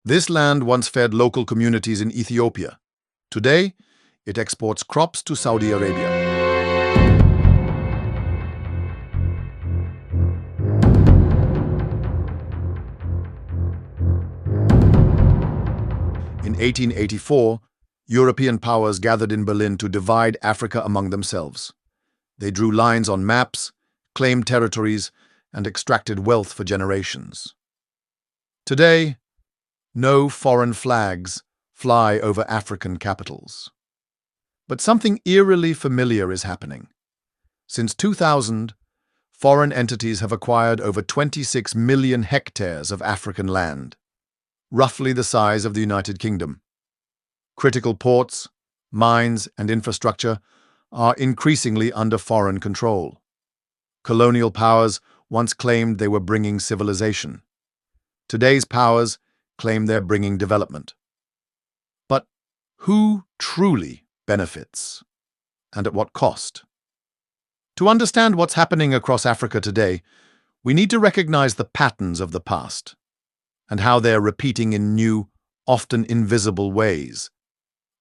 This land once fed local communities in Ethiopia. Today, it exports crops to Saudi Arabia. In 1884, European powers gathered in Berlin to divide Africa among themselves. They drew lines on maps, claimed territories, and extracted wealth for generations. Today, no foreign flags fly over African capitals. But something eerily familiar is happening. Since 2000, foreign entities have acquired over 26 million hectares of African land, roughly the size of the United Kingdom. Critical ports, mines, and infrastructure are increasingly under foreign control. Colonial powers once claimed they were bringing civilization. Today's powers claim they're bringing development. But who truly benefits, and at what cost? To understand what's happening across Africa today, we need to recognize the patterns of the past and how they're repeating in new, often invisible ways.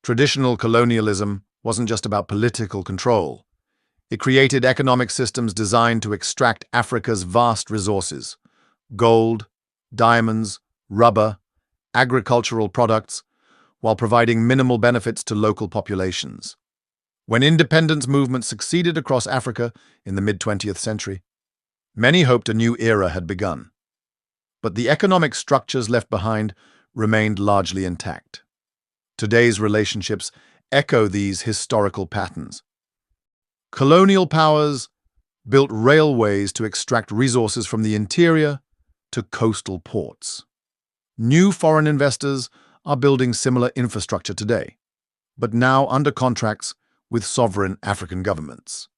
Traditional colonialism wasn't just about political control. It created economic systems designed to extract Africa's vast resources: gold, diamonds, rubber, agricultural products, while providing minimal benefits to local populations. When independence movements succeeded across Africa in the mid-20th century, many hoped a new era had begun. But the economic structures left behind remained largely intact. Today's relationships echo these historical patterns. Colonial powers built railways to extract resources from the interior to coastal ports. New foreign investors are building similar infrastructure today, but now under contracts with sovereign African governments.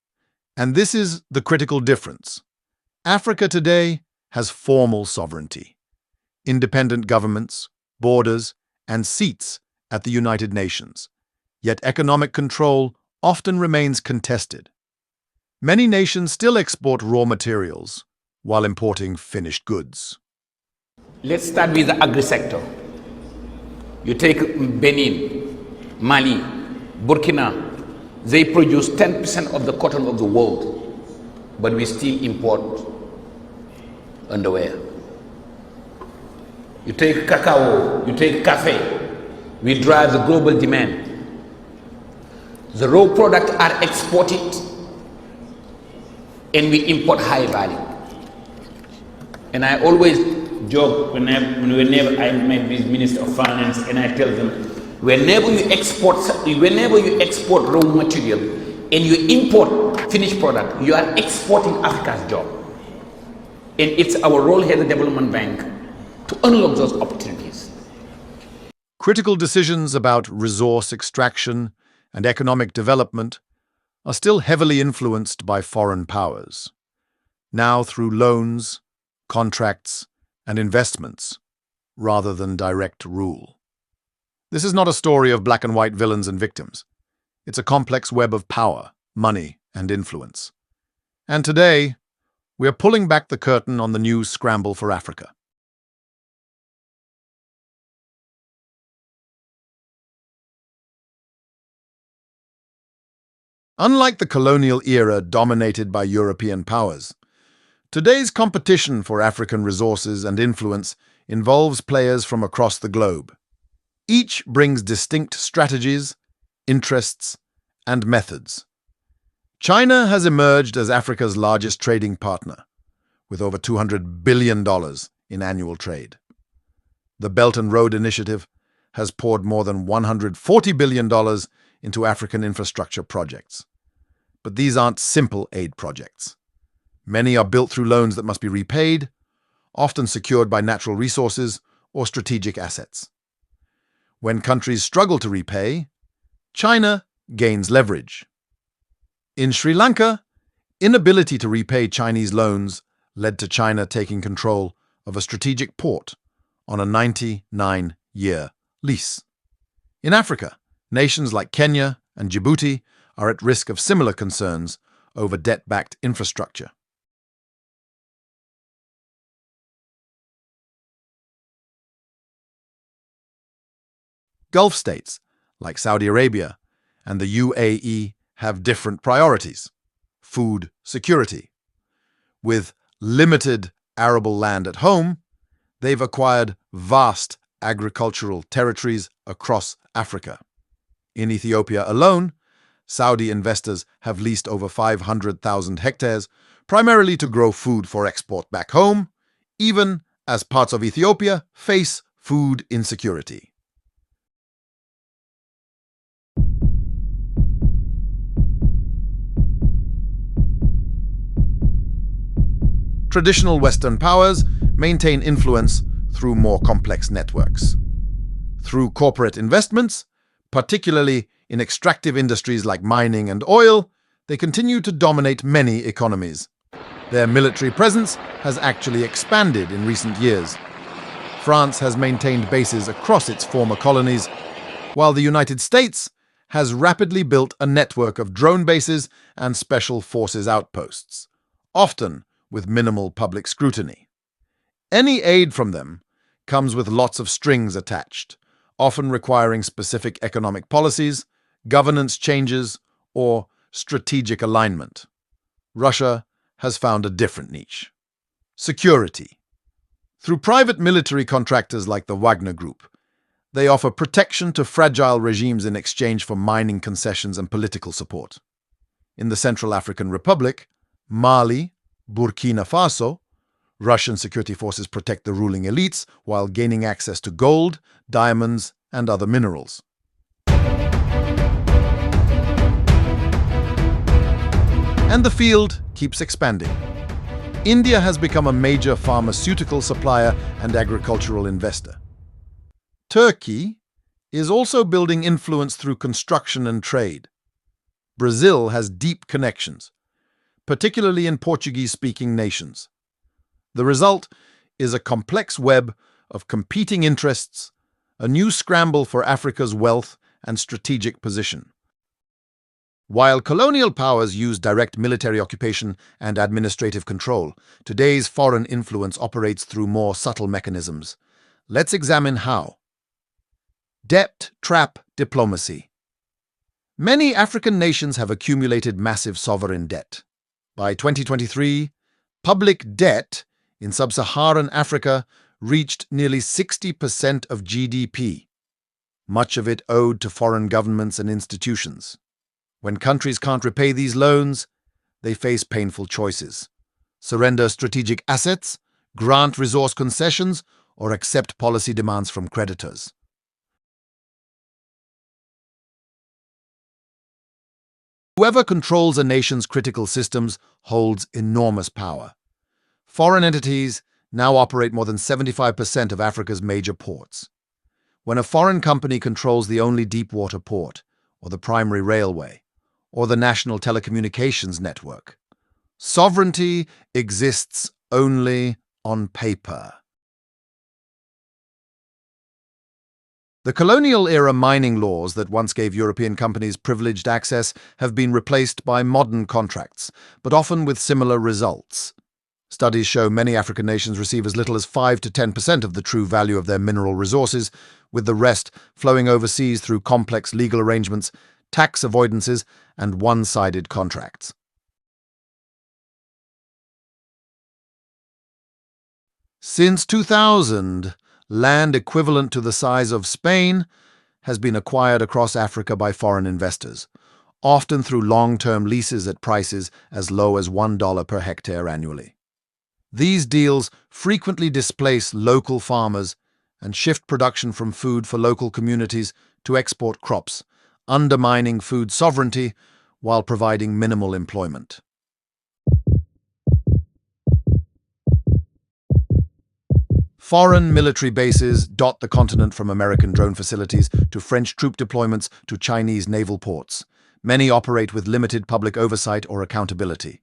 And this is the critical difference. Africa today has formal sovereignty, independent governments, borders, and seats at the United Nations. Yet economic control often remains contested. Many nations still export raw materials while importing finished goods. Let's start with the agri-sector. You take Benin, Mali, Burkina. They produce 10% of the cotton of the world, but we still import underwear. You take cacao, you take coffee. We drive the global demand. The raw products are exported and we import high value. And I always joke whenever I met with Minister of Finance, and I tell them, whenever you export raw material and you import finished product, you are exporting Africa's job. And it's our role here at the Development Bank to unlock those opportunities. Critical decisions about resource extraction and economic development are still heavily influenced by foreign powers, now through loans, contracts, and investments, rather than direct rule. This is not a story of black and white villains and victims. It's a complex web of power, money, and influence. And today, we are pulling back the curtain on the new scramble for Africa. Unlike the colonial era dominated by European powers, today's competition for African resources and influence involves players from across the globe. Each brings distinct strategies, interests, and methods. China has emerged as Africa's largest trading partner, with over $200 billion in annual trade. The Belt and Road Initiative has poured more than $140 billion into African infrastructure projects. But these aren't simple aid projects. Many are built through loans that must be repaid, often secured by natural resources or strategic assets. When countries struggle to repay, China gains leverage. In Sri Lanka, inability to repay Chinese loans led to China taking control of a strategic port on a 99-year lease. In Africa, nations like Kenya and Djibouti are at risk of similar concerns over debt-backed infrastructure. Gulf states, like Saudi Arabia and the UAE, have different priorities. Food security. With limited arable land at home, they've acquired vast agricultural territories across Africa. In Ethiopia alone, Saudi investors have leased over 500,000 hectares, primarily to grow food for export back home, even as parts of Ethiopia face food insecurity. Traditional Western powers maintain influence through more complex networks. Through corporate investments, particularly in extractive industries like mining and oil, they continue to dominate many economies. Their military presence has actually expanded in recent years. France has maintained bases across its former colonies, while the United States has rapidly built a network of drone bases and special forces outposts, often with minimal public scrutiny. Any aid from them comes with lots of strings attached, often requiring specific economic policies, governance changes, or strategic alignment. Russia has found a different niche. Security. Through private military contractors like the Wagner Group, they offer protection to fragile regimes in exchange for mining concessions and political support. In the Central African Republic, Mali, Burkina Faso, Russian security forces protect the ruling elites while gaining access to gold, diamonds, and other minerals. And the field keeps expanding. India has become a major pharmaceutical supplier and agricultural investor. Turkey is also building influence through construction and trade. Brazil has deep connections, particularly in Portuguese-speaking nations. The result is a complex web of competing interests, a new scramble for Africa's wealth and strategic position. While colonial powers use direct military occupation and administrative control, today's foreign influence operates through more subtle mechanisms. Let's examine how. Debt trap diplomacy. Many African nations have accumulated massive sovereign debt. By 2023, public debt in sub-Saharan Africa reached nearly 60% of GDP, much of it owed to foreign governments and institutions. When countries can't repay these loans, they face painful choices: surrender strategic assets, grant resource concessions, or accept policy demands from creditors. Whoever controls a nation's critical systems holds enormous power. Foreign entities now operate more than 75% of Africa's major ports. When a foreign company controls the only deep-water port, or the primary railway, or the national telecommunications network, sovereignty exists only on paper. The colonial-era mining laws that once gave European companies privileged access have been replaced by modern contracts, but often with similar results. Studies show many African nations receive as little as 5 to 10% of the true value of their mineral resources, with the rest flowing overseas through complex legal arrangements, tax avoidances, and one-sided contracts. Since 2000, land equivalent to the size of Spain has been acquired across Africa by foreign investors, often through long-term leases at prices as low as $1 per hectare annually. These deals frequently displace local farmers and shift production from food for local communities to export crops, undermining food sovereignty while providing minimal employment. Foreign military bases dot the continent, from American drone facilities to French troop deployments to Chinese naval ports. Many operate with limited public oversight or accountability.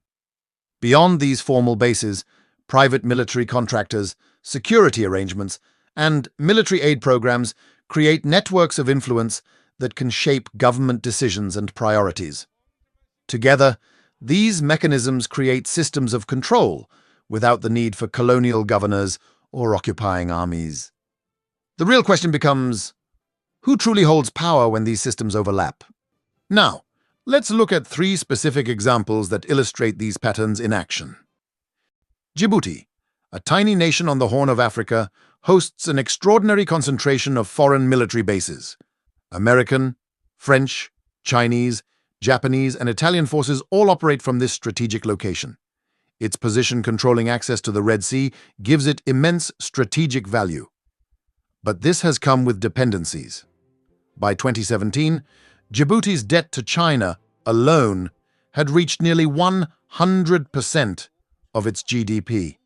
Beyond these formal bases, private military contractors, security arrangements, and military aid programs create networks of influence that can shape government decisions and priorities. Together, these mechanisms create systems of control without the need for colonial governors or occupying armies. The real question becomes, Who truly holds power when these systems overlap? Now, let's look at 3 specific examples that illustrate these patterns in action. Djibouti, a tiny nation on the Horn of Africa, hosts an extraordinary concentration of foreign military bases. American, French, Chinese, Japanese, and Italian forces all operate from this strategic location. Its position controlling access to the Red Sea gives it immense strategic value. But this has come with dependencies. By 2017, Djibouti's debt to China alone had reached nearly 100% of its GDP.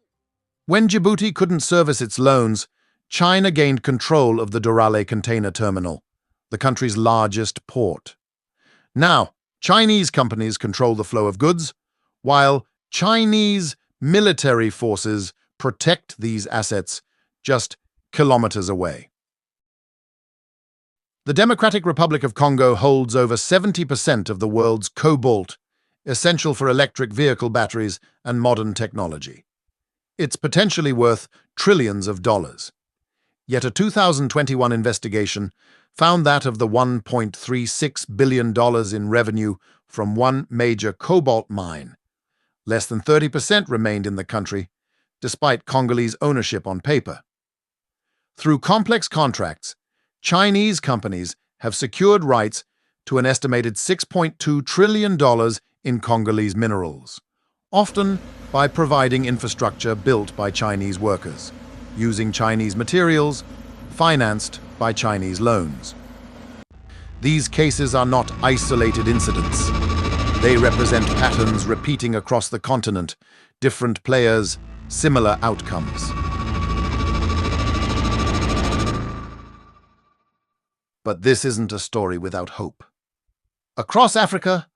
When Djibouti couldn't service its loans, China gained control of the Dorale container terminal, the country's largest port. Now, Chinese companies control the flow of goods, while Chinese military forces protect these assets just kilometers away. The Democratic Republic of Congo holds over 70% of the world's cobalt, essential for electric vehicle batteries and modern technology. It's potentially worth trillions of dollars. Yet a 2021 investigation found that of the $1.36 billion in revenue from one major cobalt mine, less than 30% remained in the country, despite Congolese ownership on paper. Through complex contracts, Chinese companies have secured rights to an estimated $6.2 trillion in Congolese minerals, often by providing infrastructure built by Chinese workers, using Chinese materials, financed by Chinese loans. These cases are not isolated incidents. They represent patterns repeating across the continent, different players, similar outcomes. But this isn't a story without hope. Across Africa,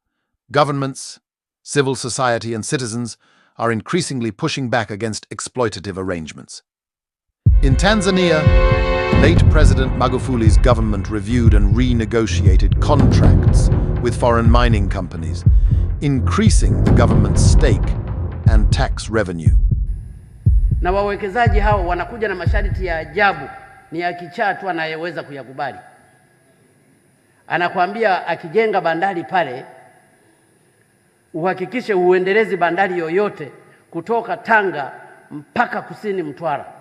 governments, civil society, and citizens are increasingly pushing back against exploitative arrangements. In Tanzania, late President Magufuli's government reviewed and renegotiated contracts with foreign mining companies, increasing the government's stake and tax revenue. Na wawekezaji hao wanakuja na masharti ya ajabu, ni ya kichaa tu anayeweza kuyakubali. Anakuambia akijenga bandari pale, uhakikishe uendelezi bandari yoyote kutoka Tanga mpaka kusini Mtwara.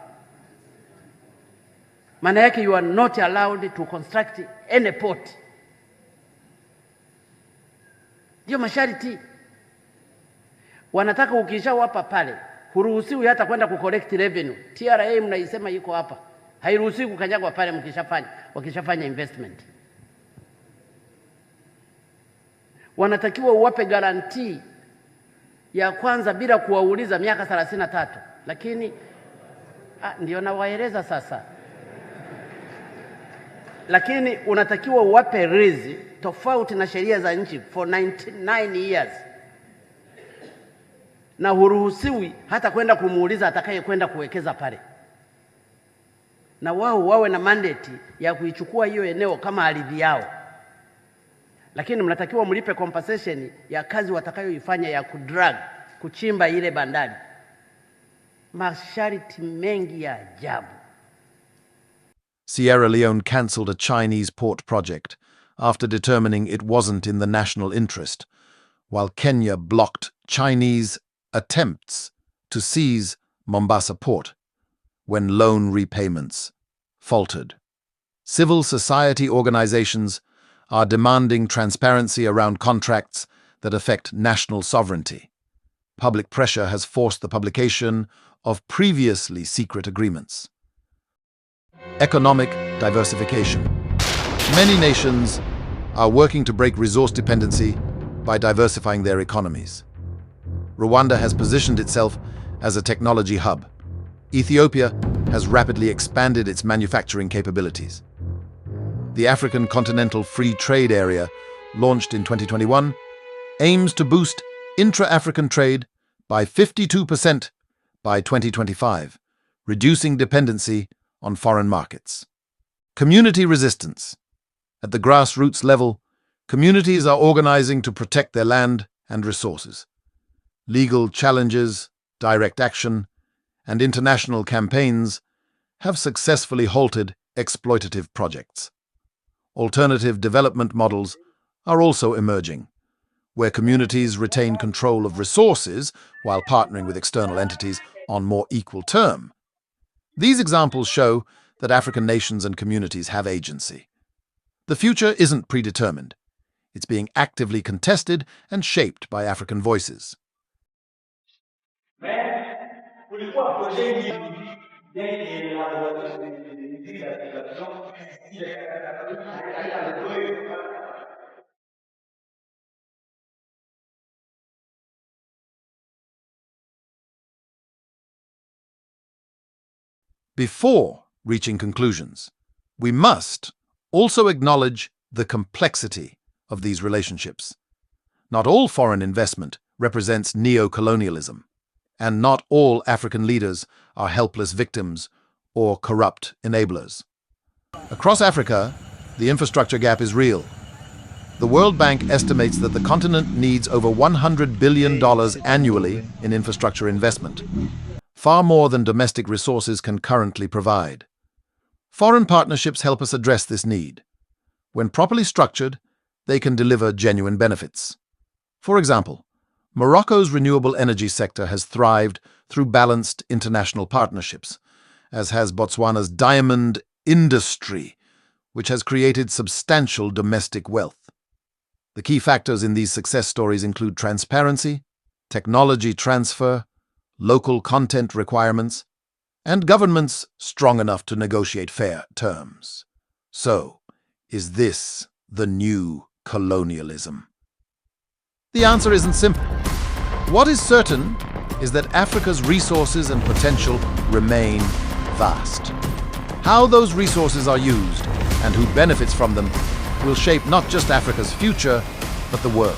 Maana yake you are not allowed to construct any port. Ndio masharti. Wanataka ukishawapa pale, huruhusiwi hata kwenda kucollect revenue. TRA mnaisema iko hapa. Hairuhusiwi kukanyagwa pale wakishafanya investment. Wanatakiwa uwape guarantee ya kwanza bila kuwauliza miaka 33. Lakini ndio nawaeleza sasa. Lakini unatakiwa uwape rizi tofauti na sheria za nchi for 99 years. Na huruhusiwi hata kwenda kumuuliza atakaye kwenda kuwekeza pale. Na wao wawe na mandate ya kuichukua hiyo eneo kama ardhi yao. Lakini mnatakiwa mlipe compensation ya kazi watakayoifanya ya kuchimba ile bandari. Masharti mengi ya ajabu. Sierra Leone cancelled a Chinese port project after determining it wasn't in the national interest, while Kenya blocked Chinese attempts to seize Mombasa port when loan repayments faltered. Civil society organizations are demanding transparency around contracts that affect national sovereignty. Public pressure has forced the publication of previously secret agreements. Economic diversification. Many nations are working to break resource dependency by diversifying their economies. Rwanda has positioned itself as a technology hub. Ethiopia has rapidly expanded its manufacturing capabilities. The African Continental Free Trade Area, launched in 2021, aims to boost intra-African trade by 52% by 2025, reducing dependency on foreign markets. Community resistance. At the grassroots level, communities are organizing to protect their land and resources. Legal challenges, direct action, and international campaigns have successfully halted exploitative projects. Alternative development models are also emerging, where communities retain control of resources while partnering with external entities on more equal terms. These examples show that African nations and communities have agency. The future isn't predetermined. It's being actively contested and shaped by African voices. Before reaching conclusions, we must also acknowledge the complexity of these relationships. Not all foreign investment represents neo-colonialism, and not all African leaders are helpless victims or corrupt enablers. Across Africa, the infrastructure gap is real. The World Bank estimates that the continent needs over $100 billion annually in infrastructure investment, far more than domestic resources can currently provide. Foreign partnerships help us address this need. When properly structured, they can deliver genuine benefits. For example, Morocco's renewable energy sector has thrived through balanced international partnerships, as has Botswana's diamond industry, which has created substantial domestic wealth. The key factors in these success stories include transparency, technology transfer, local content requirements, and governments strong enough to negotiate fair terms. So, is this the new colonialism? The answer isn't simple. What is certain is that Africa's resources and potential remain vast. How those resources are used and who benefits from them will shape not just Africa's future, but the world.